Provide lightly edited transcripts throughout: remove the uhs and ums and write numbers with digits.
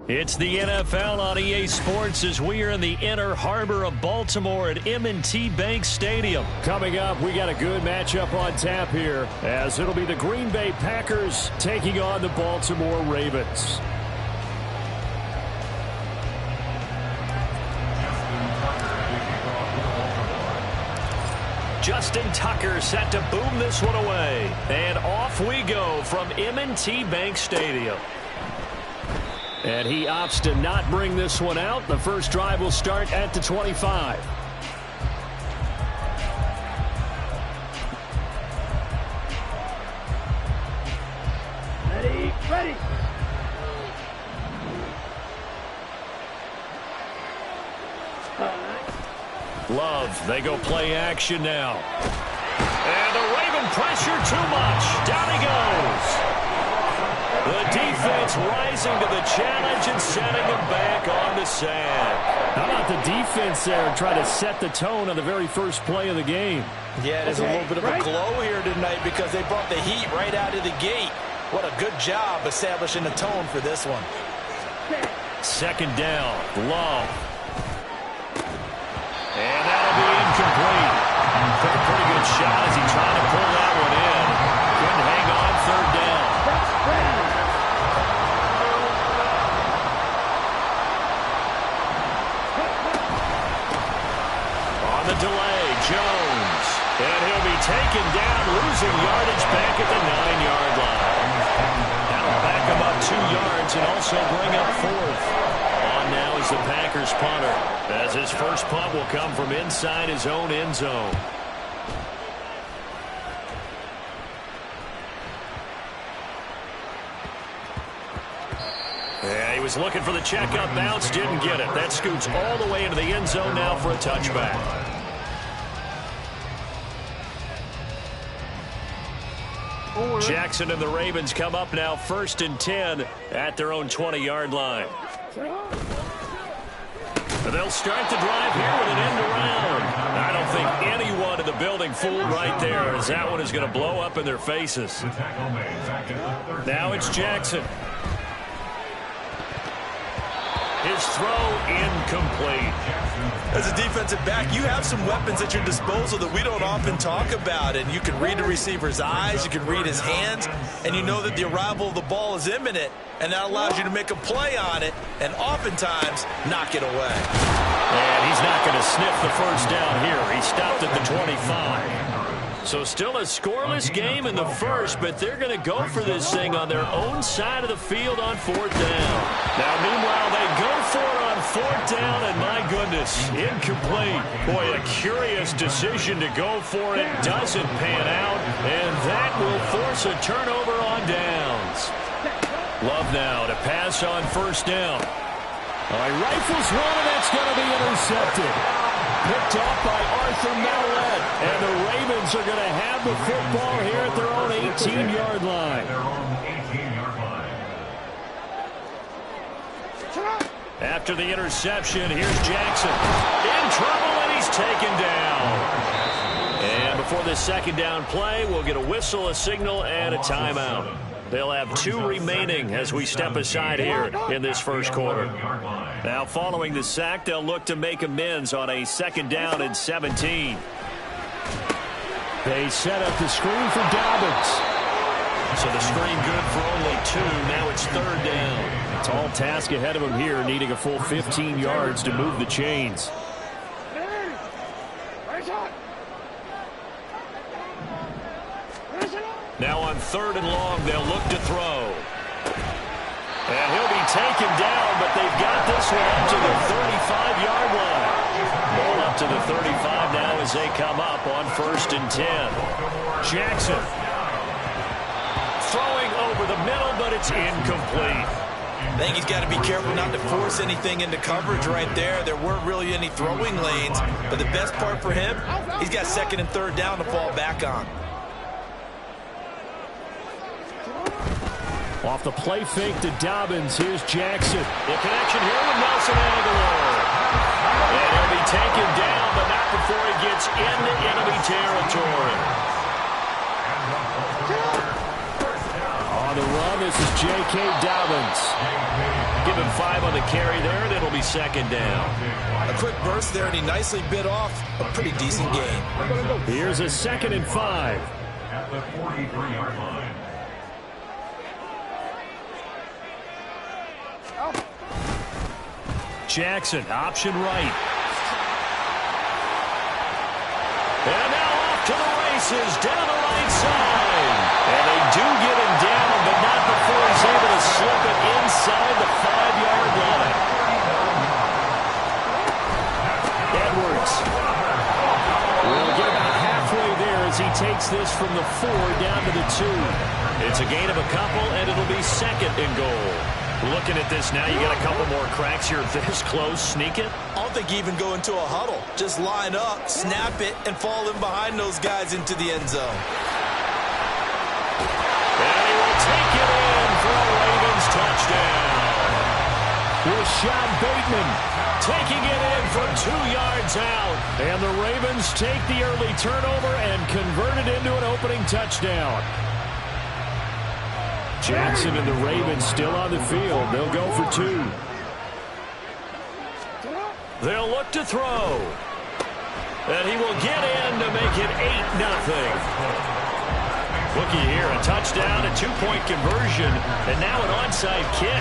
It's the NFL on EA Sports as we are in the inner harbor of Baltimore at M&T Bank Stadium. Coming up, we got a good matchup on tap here, as it'll be the Green Bay Packers taking on the Baltimore Ravens. Justin Tucker set to boom this one away. And off we go from M&T Bank Stadium. And he opts to not bring this one out. The first drive will start at the 25. Ready. Love, they go play action now. And the Raven pressure too much. Down he goes. The defense rising to the challenge and setting him back on the sack. How about the defense there trying to set the tone on the very first play of the game? Yeah, there's a little bit of a glow here tonight because they brought the heat right out of the gate. What a good job establishing the tone for this one. Second down, Love. And that'll be incomplete. Took a pretty good shot as he tried to pull that one in. Couldn't hang on third down. On the delay, Jones. And he'll be taken down, losing yardage back at the 9-yard line. That'll back him up 2 yards and also bring up fourth. On now is the Packers punter, as his first punt will come from inside his own end zone. Yeah, he was looking for the checkup bounce, didn't get it. That scoots all the way into the end zone now for a touchback. Jackson and the Ravens come up now 1st and 10 at their own 20-yard line. They'll start the drive here with an end around. I don't think anyone in the building fooled right there, as that one is going to blow up in their faces. Now it's Jackson. His throw incomplete. As a defensive back, you have some weapons at your disposal that we don't often talk about. And you can read the receiver's eyes, you can read his hands, and you know that the arrival of the ball is imminent. And that allows you to make a play on it and oftentimes knock it away. And he's not going to sniff the first down here. He stopped at the 25. So still a scoreless game in the first, but they're going to go for this thing on their own side of the field on 4th down. Now, meanwhile, they go for it on 4th down, and my goodness, incomplete. Boy, a curious decision to go for it. Doesn't pan out, and that will force a turnover on downs. Love now to pass on 1st down. All right, rifles one, and that's going to be intercepted. Picked off by Arthur Mellette. And the Ravens are going to have the football here at their own 18-yard line. After the interception, here's Jackson. In trouble, and he's taken down. And before this second down play, we'll get a whistle, a signal, and a timeout. They'll have 2 remaining as we step aside here in this first quarter. Now, following the sack, they'll look to make amends on a 2nd down and 17. They set up the screen for Dobbins. So the screen good for only 2. Now it's 3rd down. Tall task ahead of him here, needing a full 15 yards to move the chains. Now on 3rd and long, they'll look to throw. And he'll be taken down, but they've got this one up to the 35-yard line. Ball up to the 35 now as they come up on 1st and 10. Jackson throwing over the middle, but it's incomplete. I think he's got to be careful not to force anything into coverage right there. There weren't really any throwing lanes, but the best part for him, he's got 2nd and 3rd down to fall back on. Off the play fake to Dobbins, here's Jackson. The connection here with Nelson Aguilar. And he'll be taken down, but not before he gets into enemy territory. On On the run, this is J.K. Dobbins. Give him 5 on the carry there, and it'll be second down. A quick burst there, and he nicely bit off a pretty decent gain. Here's a 2nd and 5. At the 43-yard line. Jackson, option right. And now off to the races, down the right side. And they do get him down, but not before he's able to slip it inside the 5-yard line. Edwards will get about halfway there as he takes this from the 4 down to the 2. It's a gain of a couple, and it'll be 2nd and goal. Looking at this now, you got a couple more cracks here this close. Sneak it? I don't think you even go into a huddle. Just line up, snap it, and fall in behind those guys into the end zone. And he will take it in for a Ravens touchdown. Rashad Bateman Taking it in for 2 yards out. And the Ravens take the early turnover and convert it into an opening touchdown. Jackson and the Ravens still on the field. They'll go for 2. They'll look to throw. And he will get in to make it 8-0. Looky here, a touchdown, a 2-point conversion, and now an onside kick.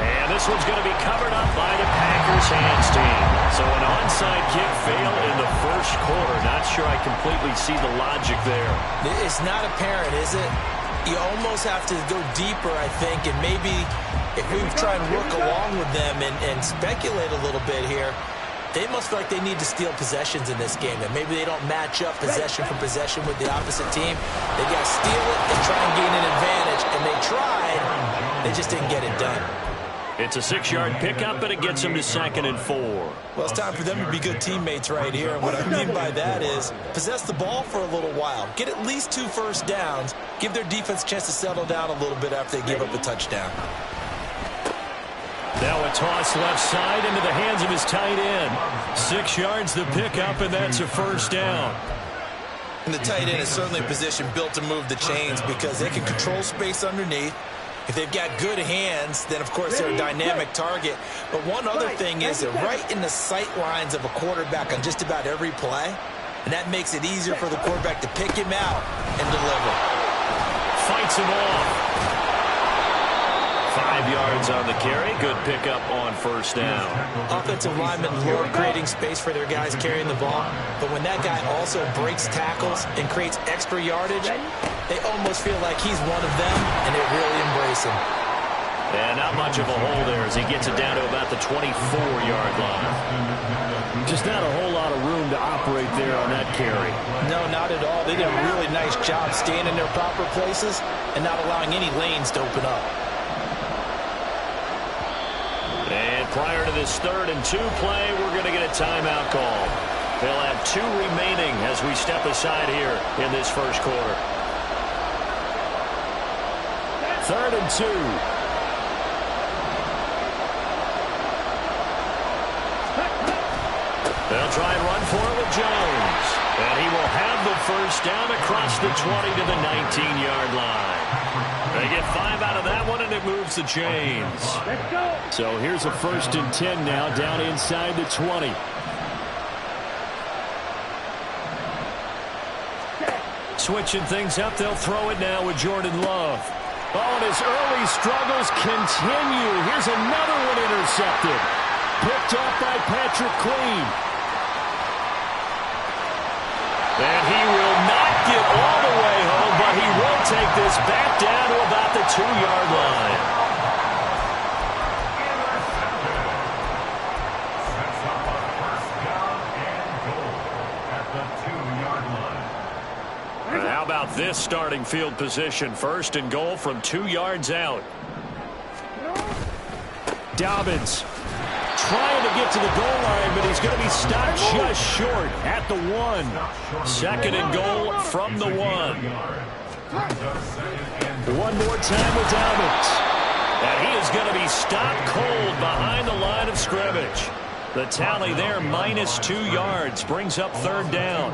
And this one's going to be covered up by the Packers hands team. So an onside kick fail in the first quarter. Not sure I completely see the logic there. It's not apparent, is it? You almost have to go deeper, I think, and maybe if we try and work along with them and speculate a little bit here, they must feel like they need to steal possessions in this game, and maybe they don't match up possession for possession with the opposite team. They got to steal it and try and gain an advantage, and they tried. They just didn't get it done. It's a 6-yard pickup, and it gets them to 2nd and 4. Well, it's time for them to be good teammates right here. And what I mean by that is possess the ball for a little while. Get at least 2 first downs. Give their defense a chance to settle down a little bit after they give up a touchdown. Now a toss left side into the hands of his tight end. 6 yards the pickup, and that's a first down. And the tight end is certainly a position built to move the chains because they can control space underneath. If they've got good hands, then, of course, they're a dynamic target. But one other thing is they're right in the sight lines of a quarterback on just about every play, and that makes it easier for the quarterback to pick him out and deliver. Fights him off. 5 yards on the carry. Good pickup on first down. Offensive linemen love creating space for their guys carrying the ball, but when that guy also breaks tackles and creates extra yardage, they almost feel like he's one of them, and they really embrace him. And not much of a hole there as he gets it down to about the 24-yard line. Just not a whole lot of room to operate there on that carry. No, not at all. They did a really nice job staying in their proper places and not allowing any lanes to open up. And prior to this 3rd and 2 play, we're going to get a timeout call. They'll have 2 remaining as we step aside here in this first quarter. 3rd and 2. They'll try and run for it with Jones. And he will have the first down across the 20 to the 19-yard line. They get 5 out of that one, and it moves the chains. So here's a 1st and 10 now, down inside the 20. Switching things up, they'll throw it now with Jordan Love. Oh, and his early struggles continue. Here's another one intercepted. Picked off by Patrick Queen. And he will not get all the way home, but he will take this back down to about the 2-yard line. And how about this starting field position? 1st and goal from 2 yards out. Dobbins trying to get to the goal line, but he's going to be stopped just short at the 1. 2nd and goal from the 1. One more time with Dobbins. And he is going to be stopped cold behind the line of scrimmage. The tally there, -2 yards, brings up 3rd down.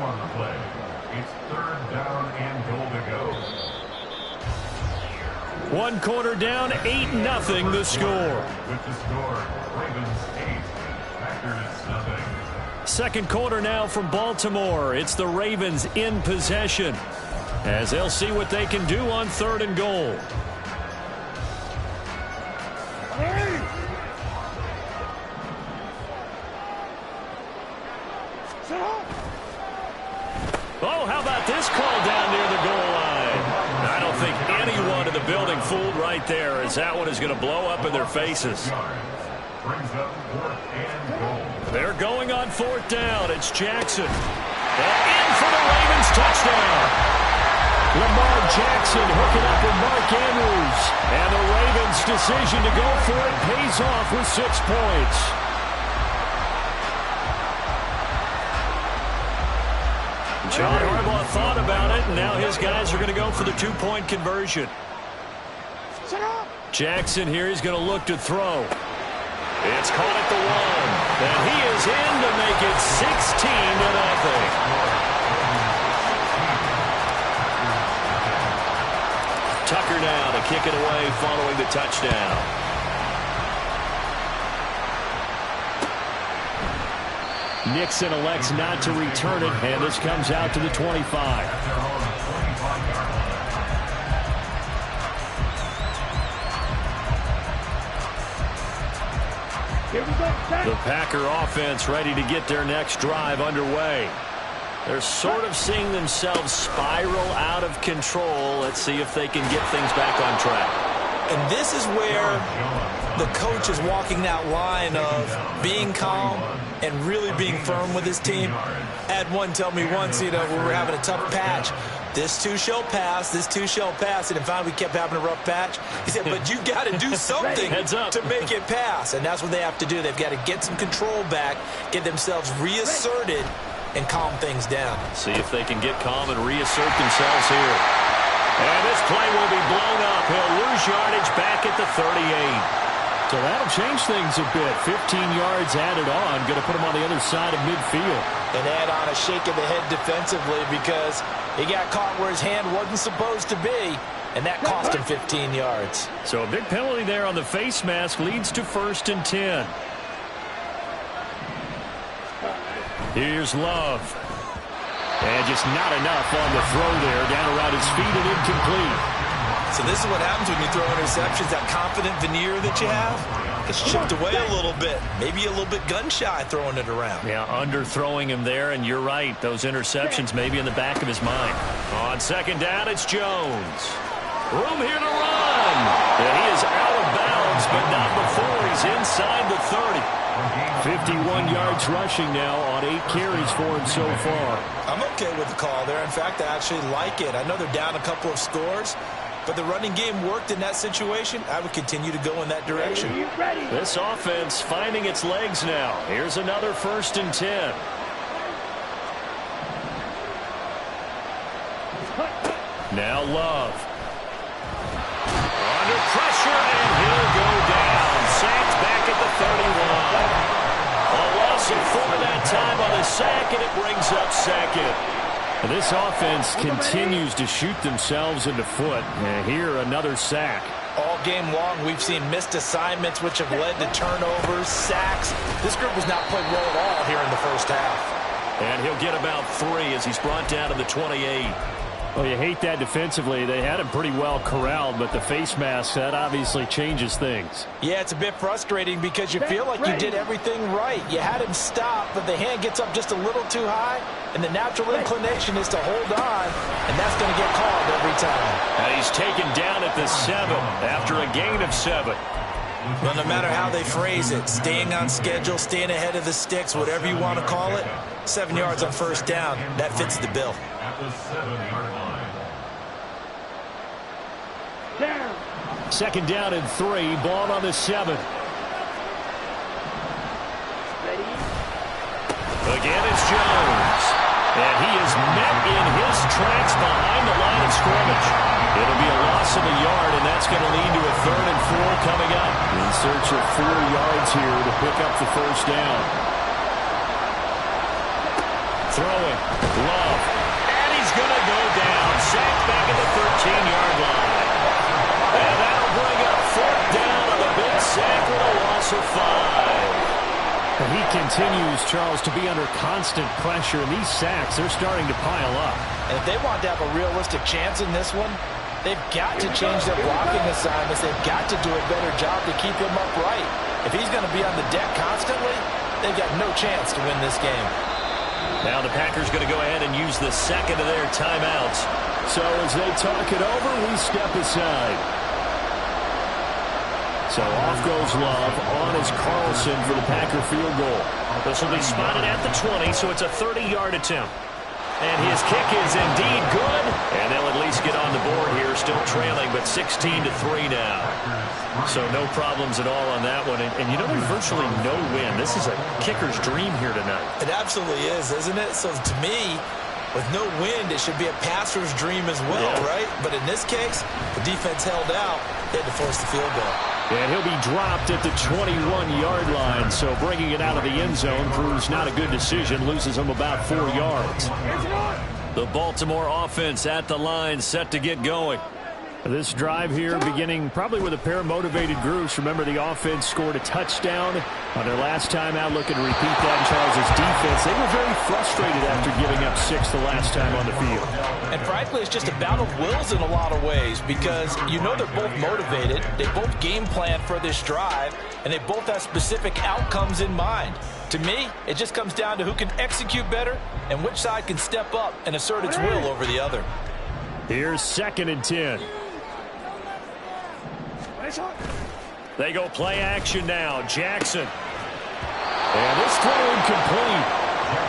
It's 3rd down and goal to go. One quarter down, 8-0 the score. With the score, Ravens 8, Packers 0. Second quarter now from Baltimore. It's the Ravens in possession as they'll see what they can do on 3rd and goal. Oh, how about this call down near the goal line? I don't think anyone in the building fooled right there, as that one is going to blow up in their faces. Brings up 4th and goal. They're going on 4th down. It's Jackson. And in for the Ravens touchdown. Lamar Jackson hooking up with Mark Andrews. And the Ravens' decision to go for it pays off with 6 points. John Harbaugh thought about it, and now his guys are going to go for the 2-point conversion. Jackson here, he's going to look to throw. It's caught at the 1, and he is in to make it 16-0. Tucker now to kick it away following the touchdown. Nixon elects not to return it, and this comes out to the 25. The Packer offense ready to get their next drive underway. They're sort of seeing themselves spiral out of control. Let's see if they can get things back on track. And this is where the coach is walking that line of being calm and really being firm with his team. I had one tell me once, we were having a tough patch. This too shall pass, this too shall pass. And finally we kept having a rough patch. He said, but you got to do something to make it pass. And that's what they have to do. They've got to get some control back, get themselves reasserted, and calm things down. See if they can get calm and reassert themselves here. And this play will be blown up. He'll lose yardage back at the 38. So that'll change things a bit. 15 yards added on. Going to put him on the other side of midfield. And add on a shake of the head defensively because he got caught where his hand wasn't supposed to be. And that cost him 15 yards. So a big penalty there on the face mask leads to 1st and 10. Here's Love. And just not enough on the throw there. Down around his feet and incomplete. So this is what happens when you throw interceptions. That confident veneer that you have gets chipped away a little bit. Maybe a little bit gun-shy throwing it around. Yeah, underthrowing him there, and you're right. Those interceptions may be in the back of his mind. On 2nd down, it's Jones. Room here to run. And he is out of bounds, but not before he's inside the 30. 51 yards rushing now on 8 carries for him so far. I'm okay with the call there. In fact, I actually like it. I know they're down a couple of scores, but the running game worked in that situation. I would continue to go in that direction. This offense finding its legs now. Here's another 1st and 10. Now Love. Under pressure, and he'll go down. Sacked back at the 31. A loss of 4 that time on the sack, and it brings up 2nd. This offense continues to shoot themselves in the foot. And here, another sack. All game long, we've seen missed assignments, which have led to turnovers, sacks. This group has not played well at all here in the first half. And he'll get about 3 as he's brought down to the 28. Well, you hate that defensively. They had him pretty well corralled, but the face mask, that obviously changes things. Yeah, it's a bit frustrating because you feel like you did everything right. You had him stop, but the hand gets up just a little too high, and the natural inclination is to hold on, and that's going to get called every time. And he's taken down at the 7 after a gain of 7. Well, no matter how they phrase it, staying on schedule, staying ahead of the sticks, whatever you want to call it, 7 yards on 1st down, that fits the bill. At the 7-yard line. 2nd down and 3, ball on the 7. Again, it's Jones. And he is met in his tracks behind the line of scrimmage. It'll be a loss of a yard, and that's going to lead to a 3rd and 4 coming up. In search of 4 yards here to pick up the 1st down. Throwing. Love. And he's continues, Charles, to be under constant pressure, and these sacks, they're starting to pile up. And if they want to have a realistic chance in this one, they've got to change their blocking assignments. They've got to do a better job to keep him upright. If he's going to be on the deck constantly, they've got no chance to win this game. Now the Packers going to go ahead and use the second of their timeouts. So as they talk it over, we step aside. So off goes Love. On is Carlson for the Packer field goal. This will be spotted at the 20, so it's a 30-yard attempt. And his kick is indeed good. And they'll at least get on the board here, still trailing, but 16-3 now. So no problems at all on that one. And you know, there's virtually no win. This is a kicker's dream here tonight. It absolutely is, isn't it? So to me, with no wind, it should be a passer's dream as well, right? But in this case, the defense held out. They had to force the field goal. And he'll be dropped at the 21-yard line. So bringing it out of the end zone proves not a good decision. Loses him about 4 yards. The Baltimore offense at the line, set to get going. This drive here beginning probably with a pair of motivated groups. Remember, the offense scored a touchdown on their last time out. Looking to repeat that in Charles' defense. They were very frustrated after giving up 6 the last time on the field. And frankly, it's just a battle of wills in a lot of ways, because you know they're both motivated. They both game plan for this drive, and they both have specific outcomes in mind. To me, it just comes down to who can execute better and which side can step up and assert its will over the other. Here's 2nd and 10. They go play action now. Jackson. And this throw incomplete.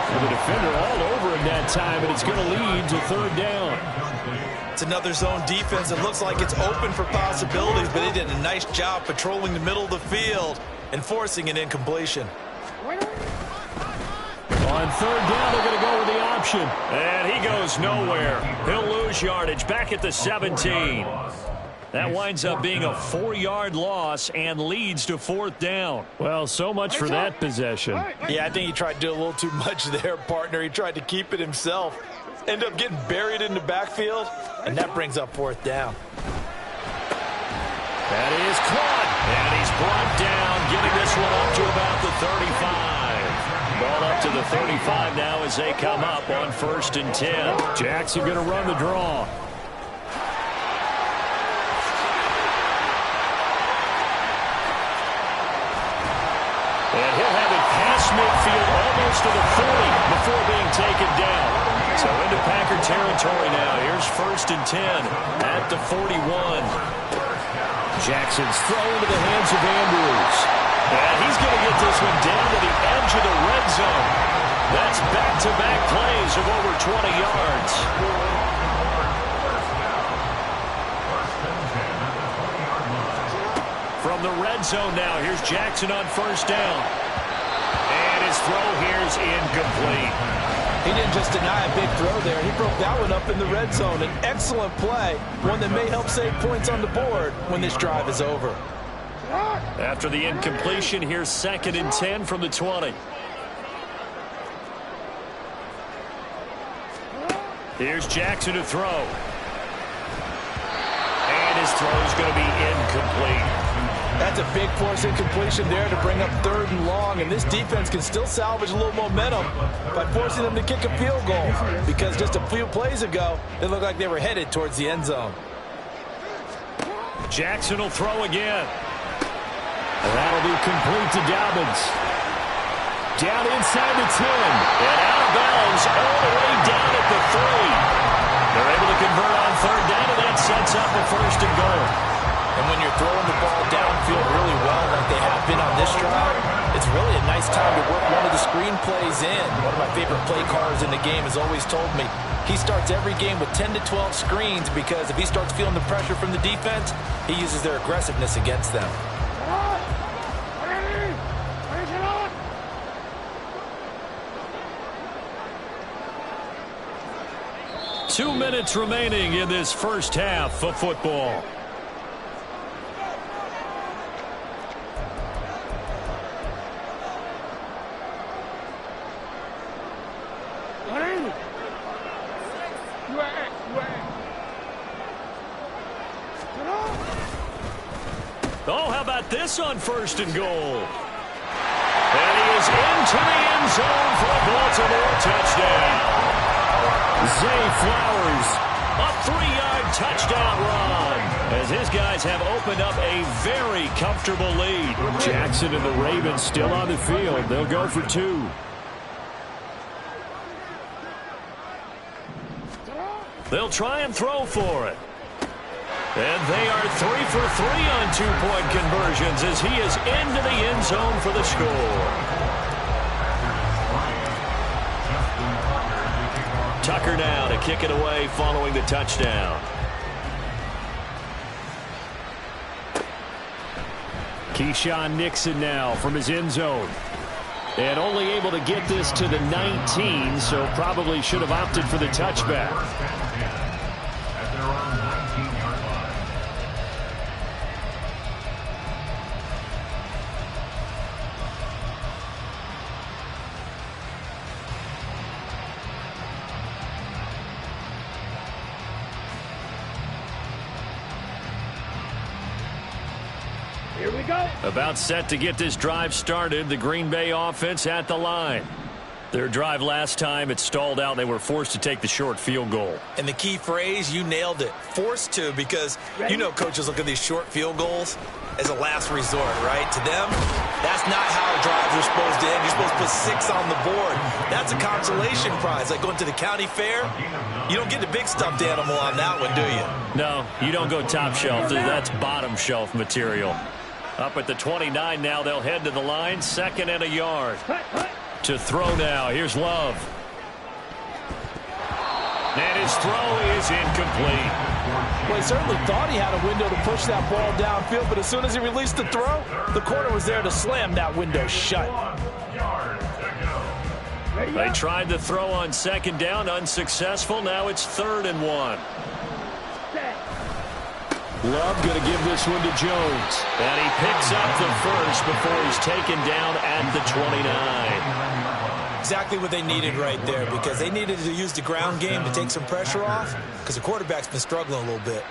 The defender all over him that time, and it's going to lead to 3rd down. It's another zone defense. It looks like it's open for possibilities, but they did a nice job patrolling the middle of the field and forcing an incompletion. On 3rd down, they're going to go with the option. And he goes nowhere. He'll lose yardage back at the 17. That winds up being a 4-yard loss and leads to 4th down. Well, so much for that possession. Yeah, I think he tried to do a little too much there, partner. He tried to keep it himself. End up getting buried in the backfield, and that brings up 4th down. That is caught. And he's brought down, getting this one up to about the 35. Ball up to the 35 now as they come up on 1st and 10. Jackson going to run the draw. And he'll have it past midfield, almost to the 40 before being taken down. So into Packer territory now. Here's 1st and 10 at the 41. Jackson's throw into the hands of Andrews. And he's going to get this one down to the edge of the red zone. That's back-to-back plays of over 20 yards. From the red zone now, here's Jackson on 1st down. And his throw here's incomplete. He didn't just deny a big throw there. He broke that one up in the red zone. An excellent play, one that may help save points on the board when this drive is over. After the incompletion, here's 2nd and 10 from the 20. Here's Jackson to throw. And his throw is going to be incomplete. That's a big force incompletion there to bring up 3rd and long, and this defense can still salvage a little momentum by forcing them to kick a field goal, because just a few plays ago, they looked like they were headed towards the end zone. Jackson will throw again. And that'll be complete to Dobbins. Down inside the 10. And out of bounds all the way down at the 3. They're able to convert on 3rd down, and that sets up a 1st and goal. And when you're throwing the ball downfield really well like they have been on this drive, it's really a nice time to work one of the screen plays in. One of my favorite play callers in the game has always told me he starts every game with 10 to 12 screens, because if he starts feeling the pressure from the defense, he uses their aggressiveness against them. 2 minutes remaining in this first half of football. Oh, how about this on 1st and goal? And he is into the end zone for a Baltimore touchdown. Zay Flowers, a 3-yard touchdown run, as his guys have opened up a very comfortable lead. Jackson and the Ravens still on the field. They'll go for 2. They'll try and throw for it. And they are 3 for 3 on 2-point conversions as he is into the end zone for the score. Tucker now to kick it away following the touchdown. Keyshawn Nixon now from his end zone. And only able to get this to the 19, so probably should have opted for the touchback. At their own 19-yard line. Here we go. About set to get this drive started. The Green Bay offense at the line. Their drive last time, it stalled out. They were forced to take the short field goal. And the key phrase, you nailed it. Forced to, because you know coaches look at these short field goals as a last resort, right? To them, that's not how drives are supposed to end. You're supposed to put 6 on the board. That's a consolation prize. Like going to the county fair, you don't get the big stuffed animal on that one, do you? No, you don't go top shelf. That's bottom shelf material. Up at the 29 now, they'll head to the line. 2nd and a yard. To throw now. Here's Love. And his throw is incomplete. Well, he certainly thought he had a window to push that ball downfield, but as soon as he released the throw, the corner was there to slam that window shut. They tried the throw on 2nd down, unsuccessful. Now it's 3rd and 1. Love going to give this one to Jones. And he picks up the first before he's taken down at the 29. Exactly what they needed right there, because they needed to use the ground game to take some pressure off, because the quarterback's been struggling a little bit.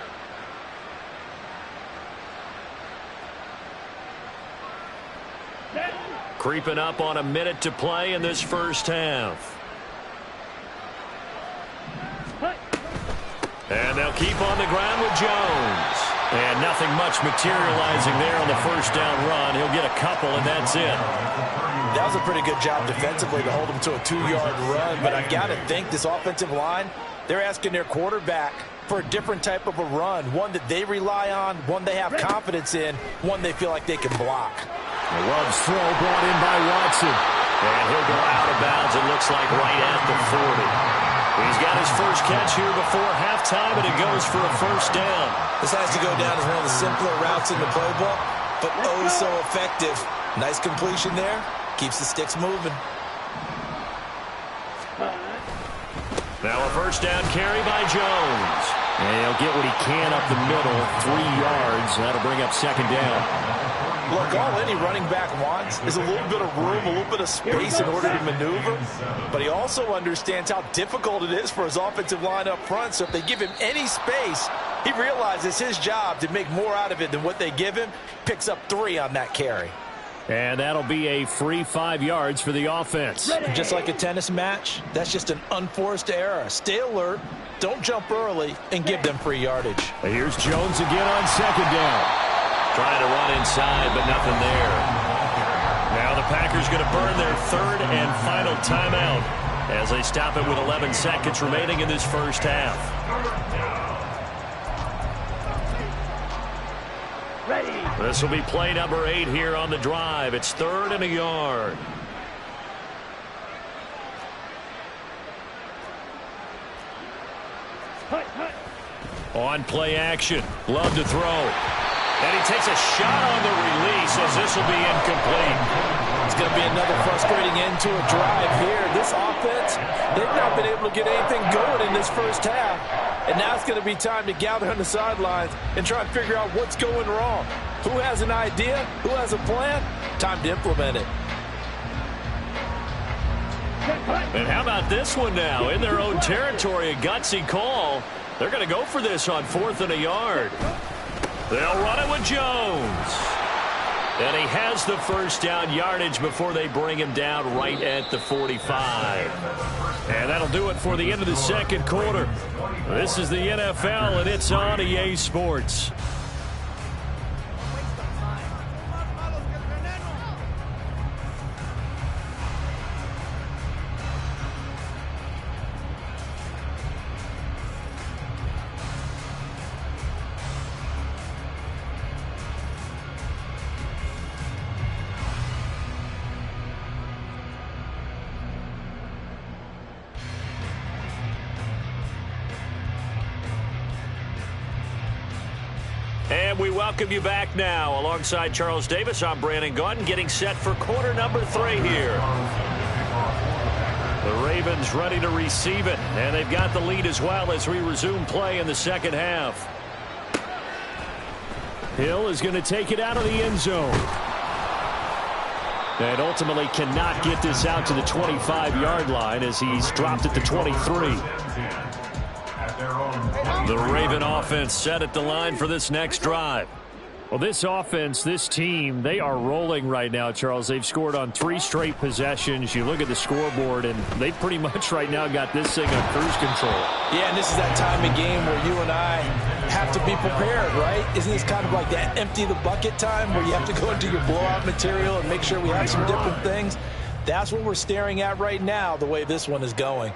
Creeping up on a minute to play in this first half. And they'll keep on the ground with Jones. And nothing much materializing there on the first down run. He'll get a couple, and that's it. That was a pretty good job defensively to hold him to a 2-yard run, but I've got to think this offensive line, they're asking their quarterback for a different type of a run, one that they rely on, one they have confidence in, one they feel like they can block. Love's throw brought in by Watson. And he'll go out of bounds, it looks like, right at the 40. He's got his first catch here before halftime, and it goes for a first down. This has to go down as one of the simpler routes in the playbook, but oh so effective. Nice completion there. Keeps the sticks moving. Now a first down carry by Jones. And he'll get what he can up the middle, 3 yards. That'll bring up 2nd down. Look, all any running back wants is a little bit of room, a little bit of space in order to maneuver. But he also understands how difficult it is for his offensive line up front. So if they give him any space, he realizes his job to make more out of it than what they give him. Picks up 3 on that carry. And that'll be a free 5 yards for the offense. Just like a tennis match, that's just an unforced error. Stay alert, don't jump early, and give them free yardage. Here's Jones again on 2nd down. Trying to run inside, but nothing there. Now the Packers going to burn their 3rd and final timeout as they stop it with 11 seconds remaining in this first half. This will be play number 8 here on the drive. It's 3rd and a yard. On play action. Love to throw. And he takes a shot on the release as this will be incomplete. It's going to be another frustrating end to a drive here. This offense, they've not been able to get anything going in this first half. And now it's going to be time to gather on the sidelines and try and figure out what's going wrong. Who has an idea? Who has a plan? Time to implement it. And how about this one now? In their own territory, a gutsy call. They're going to go for this on 4th and a yard. They'll run it with Jones. And he has the first down yardage before they bring him down right at the 45. And that'll do it for the end of the second quarter. This is the NFL, and it's on EA Sports. And we welcome you back now. Alongside Charles Davis, I'm Brandon Gaudin, getting set for quarter number 3 here. The Ravens ready to receive it, and they've got the lead as well as we resume play in the second half. Hill is going to take it out of the end zone. And ultimately cannot get this out to the 25-yard line as he's dropped at the 23. The Raven offense set at the line for this next drive. Well, this offense, this team, they are rolling right now, Charles. They've scored on 3 straight possessions. You look at the scoreboard, and they pretty much right now got this thing on cruise control. Yeah, and this is that time of game where you and I have to be prepared, right? Isn't this kind of like that empty the bucket time where you have to go into your blowout material and make sure we have some different things? That's what we're staring at right now, the way this one is going.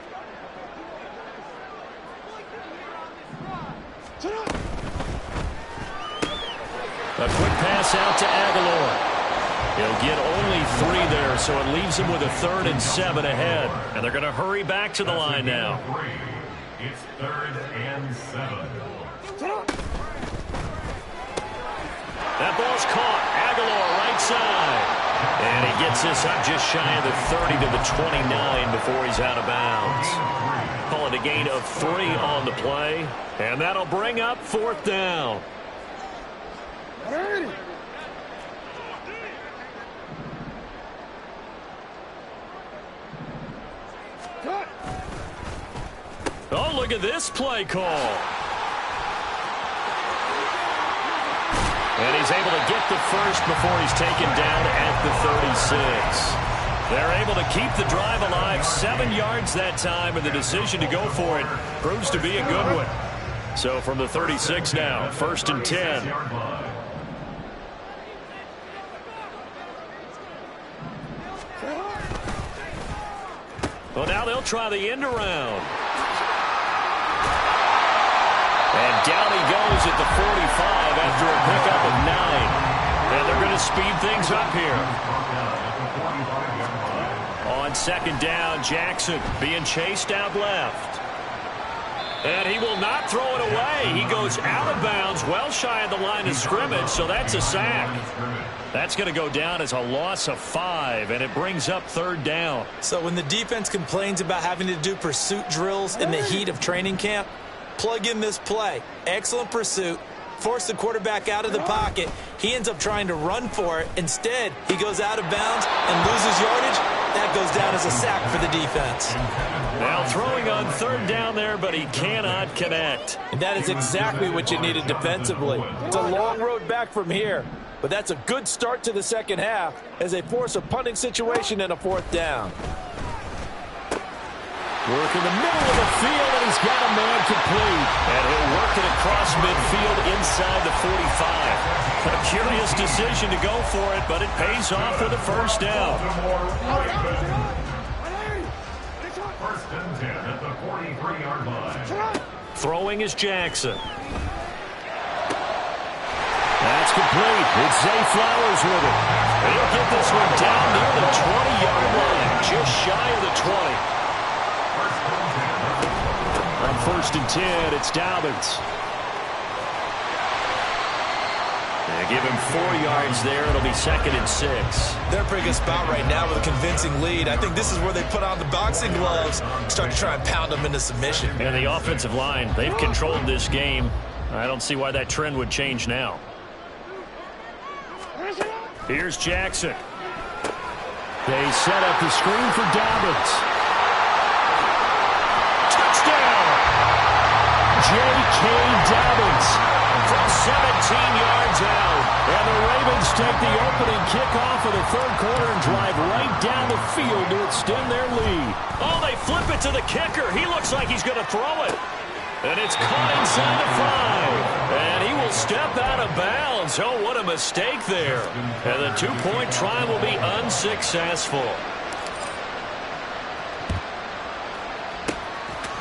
A quick pass out to Aguilar. He'll get only 3 there, so it leaves him with a 3rd and 7 ahead. And they're going to hurry back to the line now. It's 3rd and 7. That ball's caught. Aguilar right side. And he gets this up just shy of the 30 to the 29 before he's out of bounds. Call it a gain of 3 on the play. And that'll bring up 4th down. Oh, look at this play call. And he's able to get the first before he's taken down at the 36. They're able to keep the drive alive, 7 yards that time, and the decision to go for it proves to be a good one. So from the 36 now, 1st and 10. Well, now they'll try the end around. And down he goes at the 45 after a pickup of 9. And they're going to speed things up here. On 2nd down, Jackson being chased out left. And he will not throw it away. He goes out of bounds, well shy of the line of scrimmage, so that's a sack. That's going to go down as a loss of 5, and it brings up 3rd down. So when the defense complains about having to do pursuit drills in the heat of training camp, plug in this play. Excellent pursuit. Force the quarterback out of the pocket. He ends up trying to run for it. Instead, he goes out of bounds and loses yardage. That goes down as a sack for the defense. Now throwing on 3rd down there, but he cannot connect. And that is exactly what you needed defensively. It's a long road back from here, but that's a good start to the second half as they force a punting situation and a 4th down. Work in the middle of the field, and he's got a man complete. And he'll work it across midfield inside the 45. A curious decision to go for it, but it pays off with a 1st down. 1st and 10 at the 43-yard line. Throwing is Jackson. That's complete. It's Zay Flowers with it. He'll get this one down near the 20-yard line, just shy of the 20. On 1st and 10, it's Dobbins. They give him 4 yards there. It'll be 2nd and 6. They're in a pretty good spot right now with a convincing lead. I think this is where they put on the boxing gloves, start to try and pound them into submission. And the offensive line, they've controlled this game. I don't see why that trend would change now. Here's Jackson. They set up the screen for Dobbins. J.K. Dobbins from 17 yards out. And the Ravens take the opening kickoff of the third quarter and drive right down the field to extend their lead. Oh, they flip it to the kicker. He looks like he's going to throw it. And it's caught inside the 5. And he will step out of bounds. Oh, what a mistake there. And the 2-point try will be unsuccessful.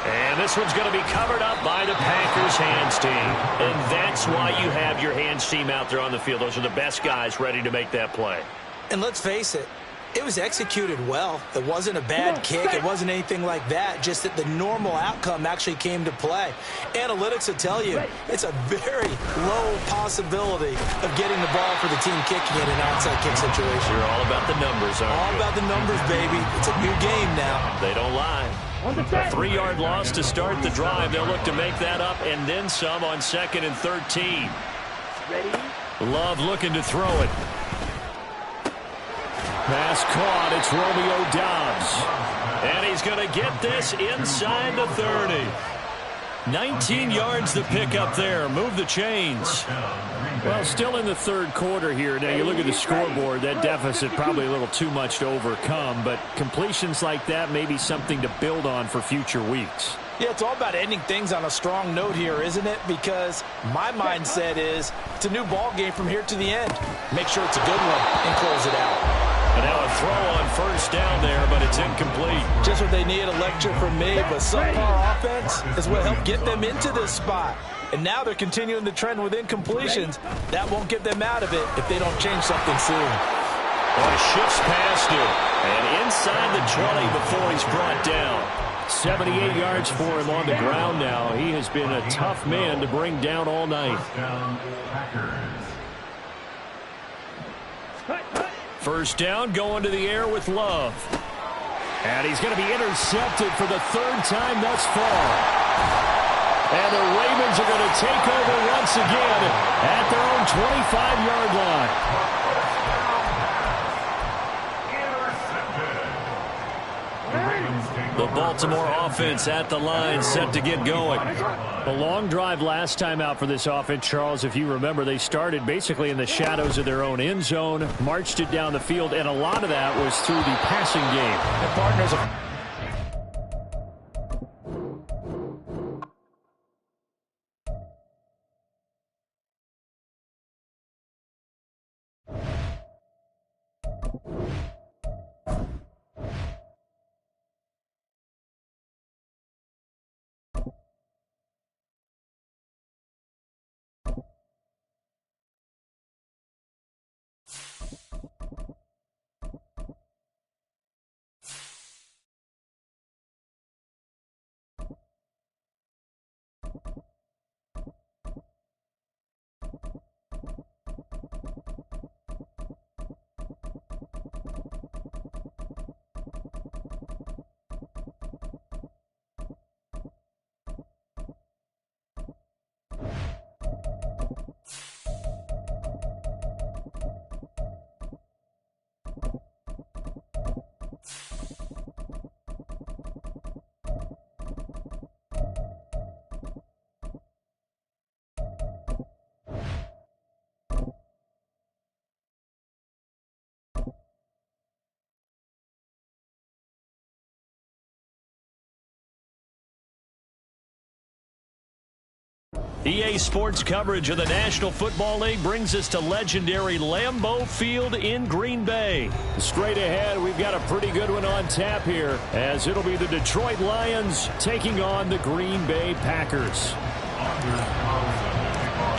And this one's going to be covered up by the Packers hands team. And that's why you have your hands team out there on the field. Those are the best guys ready to make that play. And let's face it, it was executed well. It wasn't a bad kick. It wasn't anything like that. Just that the normal outcome actually came to play. Analytics will tell you it's a very low possibility of getting the ball for the team kicking in an onside kick situation. You're all about the numbers, aren't you? All about the numbers, baby. It's a new game now. They don't lie. A 3-yard loss to start the drive. They'll look to make that up and then some on 2nd and 13. Love looking to throw it. Pass caught. It's Romeo Doubs. And he's going to get this inside the 30. 19 yards to pick up there. Move the chains. Well, still in the third quarter here. Now, you look at the scoreboard. That deficit probably a little too much to overcome. But completions like that may be something to build on for future weeks. Yeah, it's all about ending things on a strong note here, isn't it? Because my mindset is it's a new ball game from here to the end. Make sure it's a good one and close it out. And now a throw on first down there, but it's incomplete. Just what they need, a lecture from me, but subpar offense is what helped get them into this spot. And now they're continuing the trend with incompletions. That won't get them out of it if they don't change something soon. Well, shifts past him. And inside the 20 before he's brought down. 78 yards for him on the ground now. He has been a tough man to bring down all night. First down, going to the air with Love. And he's going to be intercepted for the 3rd time thus far. And the Ravens are going to take over once again at their own 25-yard line. The Baltimore offense at the line, set to get going. A long drive last time out for this offense, Charles. If you remember, they started basically in the shadows of their own end zone, marched it down the field, and a lot of that was through the passing game. The partners are... EA Sports coverage of the National Football League brings us to legendary Lambeau Field in Green Bay. Straight ahead, we've got a pretty good one on tap here, as it'll be the Detroit Lions taking on the Green Bay Packers.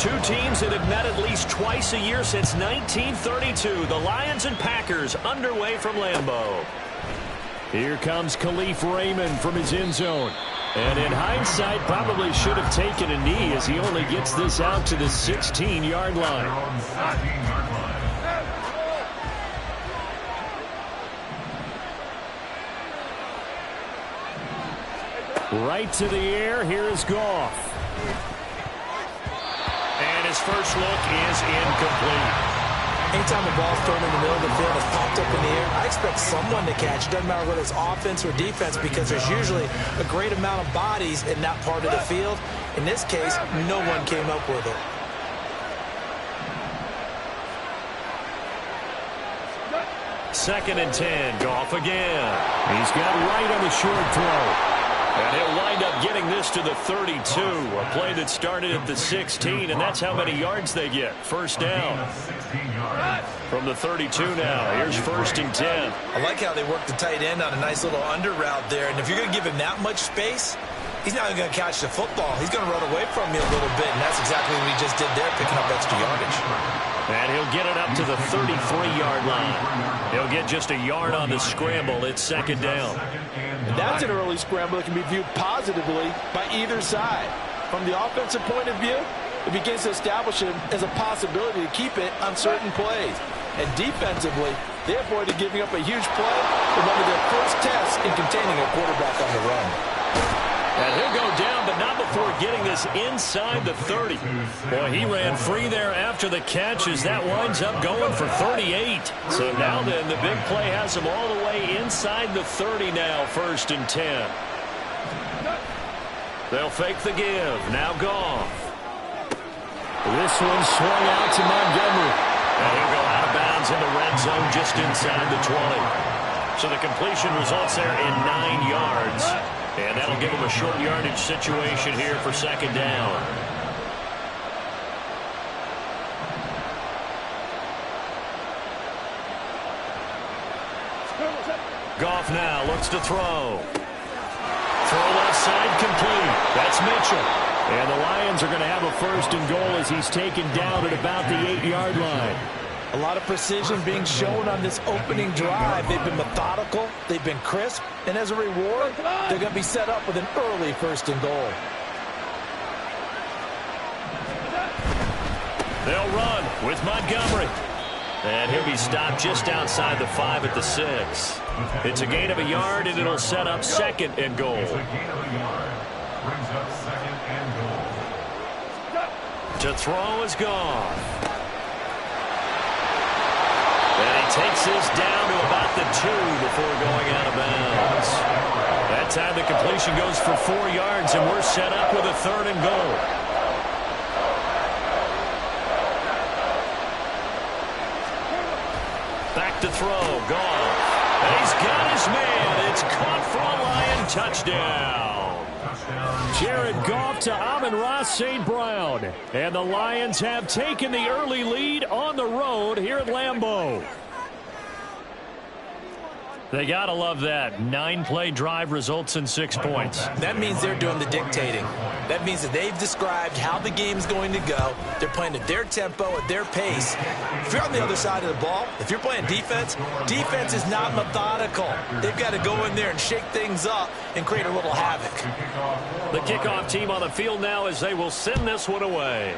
Two teams that have met at least twice a year since 1932. The Lions and Packers underway from Lambeau. Here comes Khalif Raymond from his end zone. And in hindsight, probably should have taken a knee as he only gets this out to the 16-yard line. Right to the air, here is Goff. And his first look is incomplete. Anytime the ball's thrown in the middle of the field, it's popped up in the air, I expect someone to catch. It doesn't matter whether it's offense or defense, because there's usually a great amount of bodies in that part of the field. In this case, no one came up with it. 2nd and 10. Goff again. He's got right on the short throw. And he'll wind up getting this to the 32. A play that started at the 16, and that's how many yards they get. First down. From the 32 now. Here's 1st and 10. I like how they work the tight end on a nice little under route there. And if you're going to give him that much space, he's not going to catch the football. He's going to run away from you a little bit, and that's exactly what he just did there, picking up extra yardage. And he'll get it up to the 33-yard line. He'll get just a yard on the scramble. It's 2nd down. And that's an early scramble that can be viewed positively by either side. From the offensive point of view, it begins to establish him as a possibility to keep it on certain plays. And defensively, they avoided giving up a huge play in one of their first tests in containing a quarterback on the run. And he'll go down, but not before getting this inside the 30. Boy, he ran free there after the catch as that winds up going for 38. So now then, the big play has him all the way inside the 30 now, 1st and 10. They'll fake the give. Now Goff. This one swung out to Montgomery. And he'll go out of bounds in the red zone just inside the 20. So the completion results there in 9 yards. And that'll give him a short yardage situation here for 2nd down. Goff now looks to throw. Throw left side complete. That's Mitchell. And the Lions are going to have a 1st and goal as he's taken down at about the 8-yard line. A lot of precision being shown on this opening drive. They've been methodical, they've been crisp, and as a reward, they're going to be set up with an early 1st and goal. They'll run with Montgomery. And he'll be stopped just outside the 5 at the 6. It's a gain of a yard, and it'll set up 2nd and goal. To throw is Goff. And he takes this down to about the 2 before going out of bounds. That time the completion goes for 4 yards, and we're set up with a 3rd and goal. Back to throw, Goff. And he's got his man. It's caught for a Lion touchdown. Jared Goff to Amon-Ra St. Brown. And the Lions have taken the early lead on the road here at Lambeau. They got to love that. 9-play drive results in 6 points. That means they're doing the dictating. That means that they've described how the game's going to go. They're playing at their tempo, at their pace. If you're on the other side of the ball, if you're playing defense, defense is not methodical. They've got to go in there and shake things up and create a little havoc. The kickoff team on the field now as they will send this one away.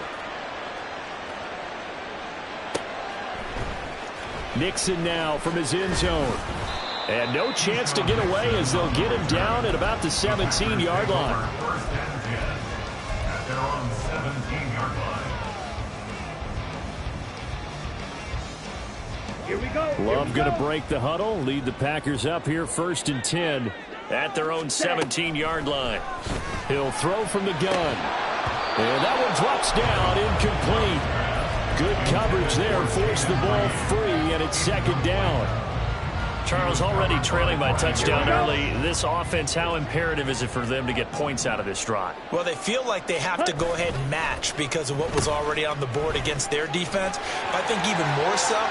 Nixon now from his end zone. And no chance to get away as they'll get him down at about the 17-yard line. They're on the 17-yard line. Here we go. Love going to break the huddle, lead the Packers up here 1st and 10 at their own 17-yard line. He'll throw from the gun. And that one drops down, incomplete. Good coverage there, forced the ball free, and it's 2nd down. Charles, already trailing by touchdown early. This offense, how imperative is it for them to get points out of this drive? Well, they feel like they have to go ahead and match because of what was already on the board against their defense. But I think even more so,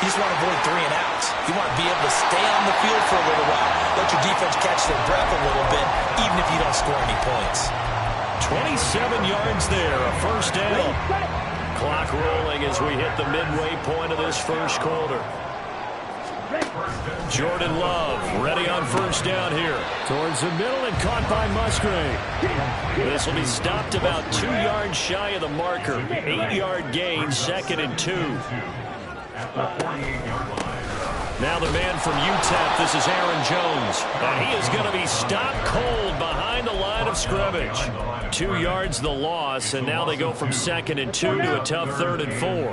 you just want to avoid 3 and outs. You want to be able to stay on the field for a little while, let your defense catch their breath a little bit, even if you don't score any points. 27 yards there, a 1st down. Clock rolling as we hit the midway point of this 1st quarter. Jordan Love ready on 1st down here. Towards the middle and caught by Musgrave. This will be stopped about 2 yards shy of the marker. 8-yard gain, 2nd and 2. Now the man from UTEP, this is Aaron Jones. And he is going to be stopped cold behind the line of scrimmage. 2 yards the loss, and now they go from 2nd and 2 to a tough 3rd and 4.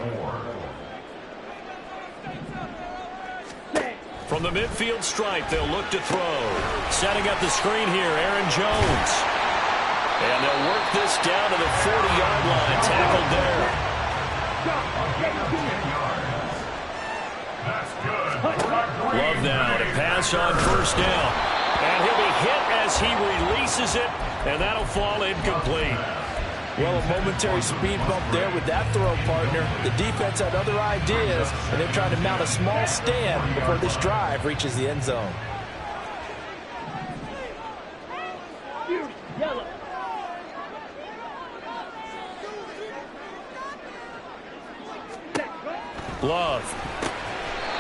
From the midfield stripe, they'll look to throw. Setting up the screen here, Aaron Jones. And they'll work this down to the 40-yard line, tackled there. That's good. this on first down. And he'll be hit as he releases it, and that'll fall incomplete. Well, a momentary speed bump there with that throw, partner. The defense had other ideas, and they're trying to mount a small stand before this drive reaches the end zone. Love.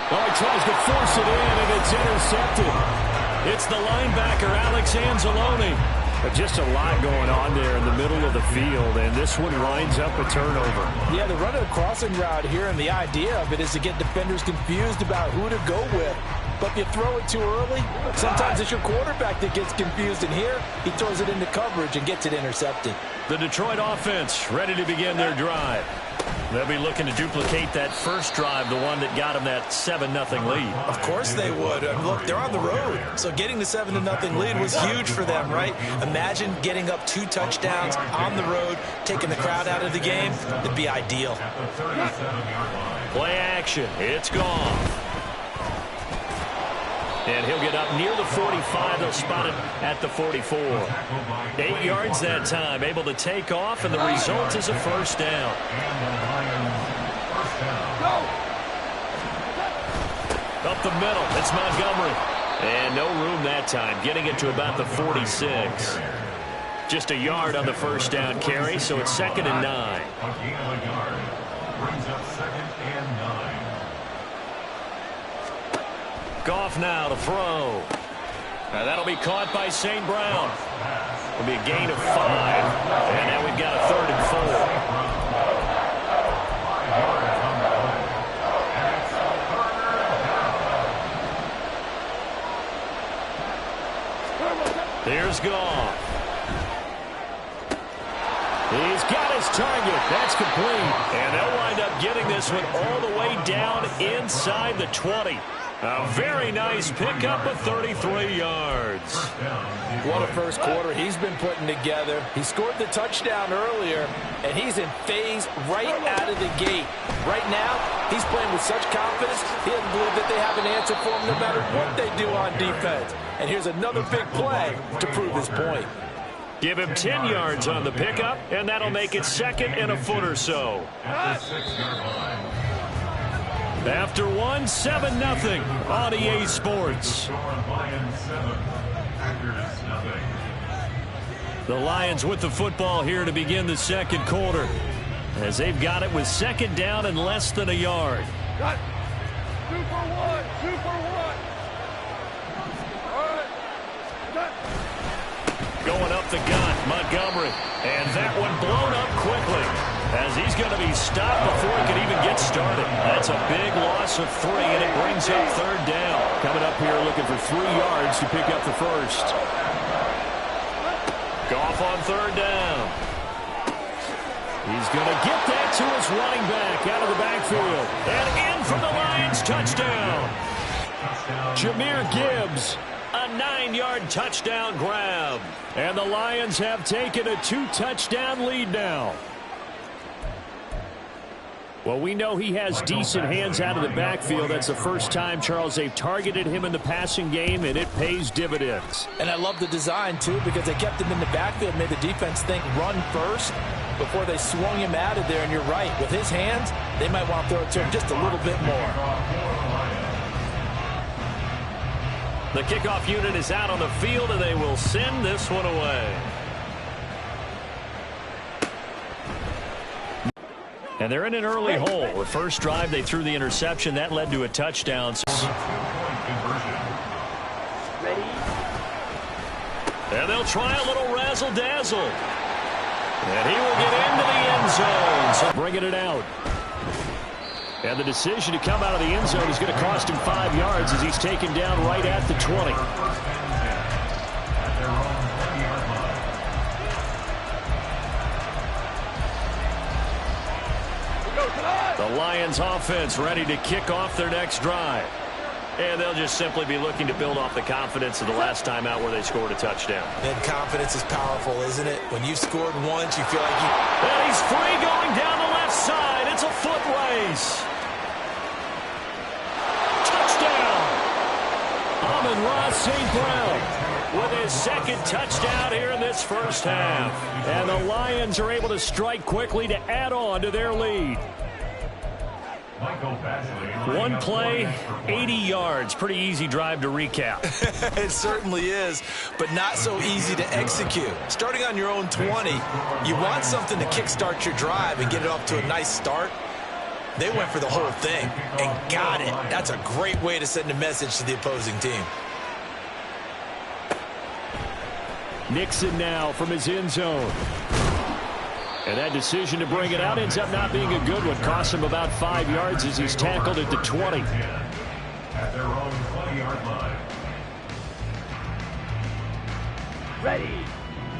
Oh, he tries to force it in, and it's intercepted. It's the linebacker, Alex Anzalone. Just a lot going on there in the middle of the field, and this one winds up a turnover. Yeah, they're running a crossing route here, and the idea of it is to get defenders confused about who to go with. But if you throw it too early, sometimes it's your quarterback that gets confused, and here he throws it into coverage and gets it intercepted. The Detroit offense ready to begin their drive. They'll be looking to duplicate that first drive, the one that got them that 7-0 lead. Of course they would. Look, they're on the road, so getting the 7-0 lead was huge for them, right? Imagine getting up 2 touchdowns on the road, taking the crowd out of the game. It'd be ideal. Play action. It's gone. And he'll get up near the 45. They'll spot it at the 44. 8 yards that time, able to take off, and the result is a first down. Up the middle, it's Montgomery. And no room that time, getting it to about the 46. Just a yard on the first down carry, so it's 2nd and 9. Brings up 2nd and 9. Goff now to throw. Now that'll be caught by St. Brown. It'll be a gain of 5. And now we've got a 3rd and 4. Here's Goff. He's got his target. That's complete. And they'll wind up getting this one all the way down inside the 20. A very nice pickup of 33 yards. What a first quarter he's been putting together. He scored the touchdown earlier, and he's in phase right out of the gate. Right now, he's playing with such confidence, he doesn't believe that they have an answer for him no matter what they do on defense. And here's another big play to prove his point. Give him 10 yards on the pickup, and that'll make it 2nd and a foot or so. After 7-0 on EA Sports. The Lions with the football here to begin the second quarter, as they've got it with 2nd down and less than a yard. 2 for 1, 2 for 1. All right. Going up the gut, Montgomery. And that one blown up quickly, as he's going to be stopped before he can even get started. That's a big loss of 3, and it brings up 3rd down. Coming up here looking for 3 yards to pick up the first. Goff on 3rd down. He's going to get that to his running back out of the backfield. And in for the Lions, touchdown. Jahmyr Gibbs, a 9-yard touchdown grab. And the Lions have taken a 2-touchdown lead now. Well, we know he has decent hands out of the backfield. That's the first time, Charles, they've targeted him in the passing game, and it pays dividends. And I love the design, too, because they kept him in the backfield, made the defense think run first before they swung him out of there. And you're right, with his hands, they might want to throw it to him just a little bit more. The kickoff unit is out on the field, and they will send this one away. And they're in an early hole. The first drive, they threw the interception. That led to a touchdown. And they'll try a little razzle-dazzle. And he will get into the end zone. So bringing it out. And the decision to come out of the end zone is going to cost him 5 yards as he's taken down right at the 20. The Lions offense ready to kick off their next drive. And they'll just simply be looking to build off the confidence of the last time out where they scored a touchdown. And confidence is powerful, isn't it? When you've scored once, you feel like you... And he's free going down the left side. It's a foot race. Touchdown. St. Brown with his second touchdown here in this first half. And the Lions are able to strike quickly to add on to their lead. One play, 80 yards. Pretty easy drive to recap. It certainly is, but not so easy to execute. Starting on your own 20, you want something to kickstart your drive and get it off to a nice start. They went for the whole thing and got it. That's a great way to send a message to the opposing team. Nixon now from his end zone. And that decision to bring it out ends up not being a good one. Costs him about 5 yards as he's tackled at the 20. At their own 20-yard line. Ready.